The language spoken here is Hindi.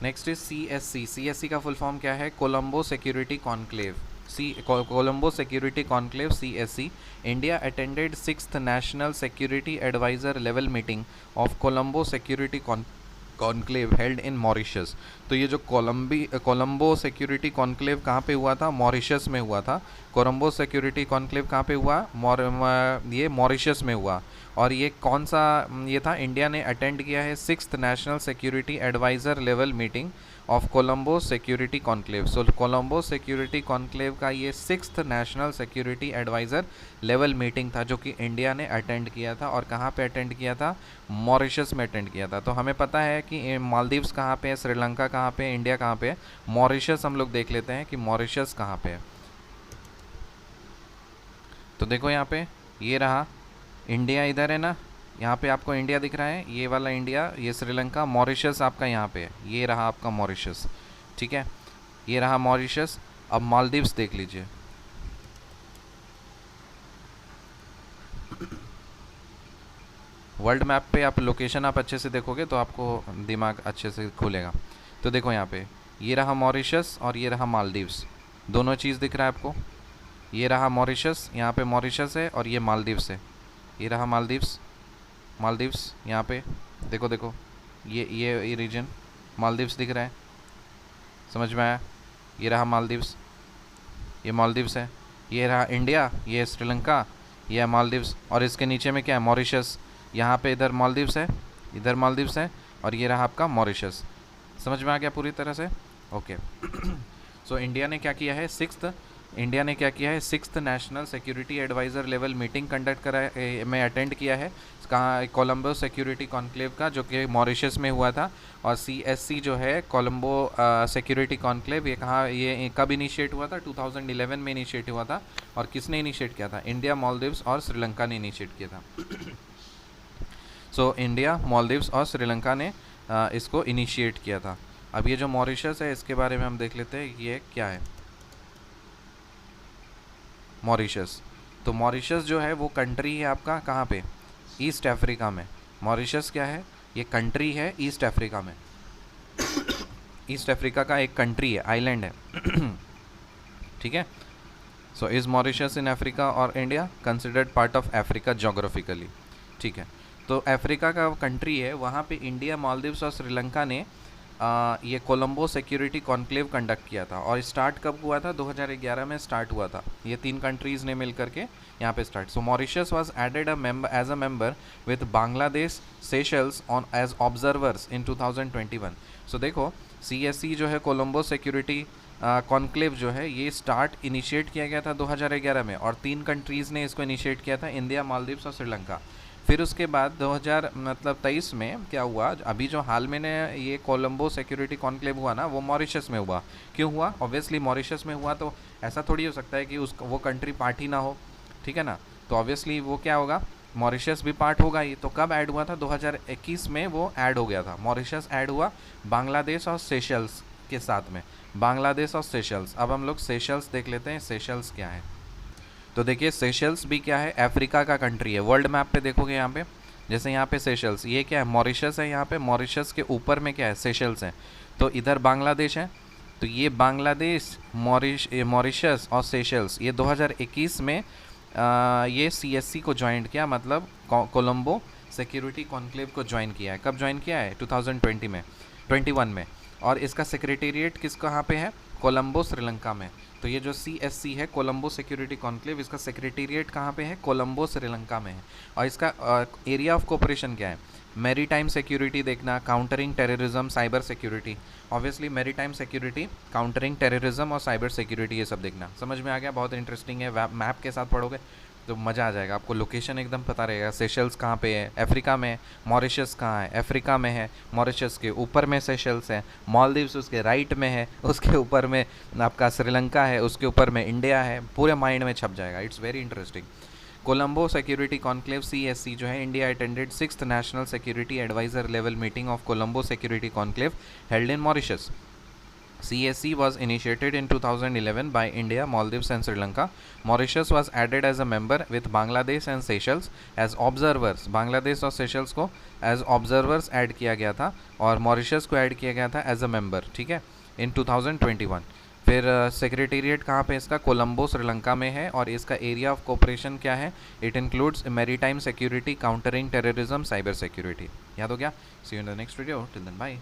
Next is CSC। CSC का फुल फॉर्म क्या है? Colombo security conclave. Colombo security conclave CSC। India attended sixth national security adviser level meeting of Colombo security conclave held in Mauritius. तो ये जो कोलंबो सिक्योरिटी कॉन्क्लेव कहाँ पे हुआ था? मॉरिशस में हुआ था। कोलंबो सिक्योरिटी कॉन्क्लेव कहाँ पे हुआ? ये मॉरिशस में हुआ। और ये कौन सा ये था? इंडिया ने अटेंड किया है sixth national security adviser level meeting of Colombo security conclave. So Colombo security conclave का ये sixth national security adviser level meeting था जो कि इंडिया ने अटेंड किया था। और कहाँ पे अटेंड किया था? मॉरिशस में अटेंड किया था। तो हमें पता है कि मालदीव्स कहाँ पे है, श्रीलंका कहाँ पे है, इंडिया कहाँ पे है। मॉरिशस हम लोग देख लेते हैं कि मॉरिशस कहाँ पे है। तो देखो यहाँ पे ये रहा इंडिया, इधर है ना, यहाँ पे आपको इंडिया दिख रहा है, ये वाला इंडिया, ये श्रीलंका। मॉरिशस आपका यहाँ पे है, ये रहा आपका मॉरिशस। ठीक है, ये रहा मॉरिशस। अब मालदीव्स देख लीजिए। वर्ल्ड मैप पे आप लोकेशन आप अच्छे से देखोगे तो आपको दिमाग अच्छे से खुलेगा। तो देखो यहाँ पे ये रहा मॉरिशस और ये रहा मालदीव्स, दोनों चीज़ दिख रहा है आपको। ये रहा मॉरिशस, यहाँ पे मॉरिशस है और ये मालदीव्स है। ये रहा मालदीव्स, मालदीव्स यहाँ पे देखो देखो, ये रीजन मालदीव्स दिख रहा है, समझ में आया? ये रहा मालदीव्स, ये मालदीव्स है। ये रहा इंडिया, ये श्रीलंका, ये है मालदीव्स। और इसके नीचे में क्या है? मॉरिशस। यहाँ पे इधर मालदीव्स है, इधर मालदीव्स है, और ये रहा आपका मॉरिशस। समझ में आ गया पूरी तरह से? ओके। सो इंडिया ने क्या किया है? Sixth national security adviser level meeting conduct करा में अटेंड किया है। कहाँ? कोलंबो सिक्योरिटी कॉन्क्लेव का, जो कि मॉरिशस में हुआ था। और CSC जो है कोलंबो सिक्योरिटी कॉन्क्लेव, ये कहाँ, ये कब इनिशिएट हुआ था? 2011 में इनिशिएट हुआ था। और किसने इनिशिएट किया था? इंडिया, मालदीव्स और श्रीलंका ने इनिशिएट किया था। सो इंडिया, मालदीव्स और श्रीलंका ने इसको इनिशिएट किया था। अब ये जो मॉरिशस है इसके बारे में हम देख लेते हैं, ये क्या है मॉरिशस। तो मॉरिशस जो है वो कंट्री है आपका कहाँ पे? ईस्ट अफ्रीका में। मॉरिशस क्या है? ये कंट्री है ईस्ट अफ्रीका में। ईस्ट अफ्रीका का एक कंट्री है, आइलैंड है। ठीक है। So is Mauritius in Africa और India considered part of Africa geographically. ठीक है, तो अफ्रीका का कंट्री है, वहाँ पे इंडिया, मालदीव्स और श्रीलंका ने ये कोलंबो सिक्योरिटी कॉन्क्लेव कंडक्ट किया था। और स्टार्ट कब हुआ था? 2011 में स्टार्ट हुआ था। ये 3 कंट्रीज़ ने मिल करके यहाँ पे start. So Mauritius was added as a member with Bangladesh, Seychelles on as observers in 2021। So देखो CSC जो है कोलंबो सिक्योरिटी कॉन्क्लेव जो है ये स्टार्ट इनिशिएट किया गया था 2011 में, और 3 कंट्रीज़ ने इसको इनिशिएट किया था, इंडिया, मालदीव्स और श्रीलंका। फिर उसके बाद 2023 में क्या हुआ? अभी जो हाल में ने ये कोलंबो सिक्योरिटी कॉन्क्लेव हुआ ना, वो मॉरिशस में हुआ। क्यों हुआ? ऑब्वियसली मॉरिशस में हुआ, तो ऐसा थोड़ी हो सकता है कि वो कंट्री पार्ट ही ना हो, ठीक है ना? तो ऑब्वियसली वो क्या होगा? मॉरिशस भी पार्ट होगा ही। तो कब ऐड हुआ था? 2021 में वो ऐड हो गया था। मॉरिशस ऐड हुआ बांग्लादेश और सेशल्स के साथ में, बांग्लादेश और सेशल्स। अब हम लोग सेशल्स देख लेते हैं, सेशल्स क्या है। तो देखिए सेशल्स भी क्या है? अफ्रीका का कंट्री है। वर्ल्ड मैप पे देखोगे यहाँ पे, जैसे यहाँ पे सेशल्स, ये क्या है? मॉरिशस है। यहाँ पे मॉरिशस के ऊपर में क्या है? सेशल्स है। तो इधर बांग्लादेश है, तो ये बांग्लादेश, मॉरिशस और सेशल्स, ये 2021 में ये CSC को ज्वाइन किया, मतलब कोलंबो सिक्योरिटी कॉन्क्लेव को ज्वाइन किया है। कब ज्वाइन किया है? 2021 में। और इसका सेक्रेटेरिएट किस कहाँ पे है? कोलंबो, श्रीलंका में। तो ये जो CSC है कोलंबो सिक्योरिटी कॉन्क्लेव, इसका सेक्रेटेरिएट कहाँ पे है? कोलंबो, श्रीलंका में है। और इसका एरिया ऑफ कोऑपरेशन क्या है? मैरीटाइम सिक्योरिटी देखना, countering terrorism, cyber security. Obviously maritime security, countering terrorism और साइबर सिक्योरिटी, ये सब देखना। समझ में आ गया? बहुत इंटरेस्टिंग है। मैप के साथ पढ़ोगे तो मज़ा आ जाएगा, आपको लोकेशन एकदम पता रहेगा। सेशल्स कहाँ पे है? अफ्रीका में। मॉरिशस कहाँ है? अफ्रीका में है। मॉरिशस के ऊपर में सेशल्स है। मालदीव्स उसके राइट में है, उसके ऊपर में आपका श्रीलंका है, उसके ऊपर में इंडिया है। पूरे माइंड में छप जाएगा। It's very interesting. Colombo security conclave CSC जो है, India attended sixth national security adviser level meeting of Colombo security conclave held in Mauritius. CSC was initiated in 2011 by India, Maldives and Sri Lanka. Mauritius was added as a member with Bangladesh and Seychelles as observers. Bangladesh और सेशल्स को as observers ऐड किया गया था और मॉरिशस को ऐड किया गया था एज अ मेंबर, ठीक है, इन 2021. फिर सेक्रेटेरिएट कहाँ पे इसका? कोलंबो श्रीलंका में है और इसका एरिया ऑफ कोऑपरेशन क्या है? It includes maritime security, countering terrorism, cyber security. याद हो गया? See you in the next video. Till then bye.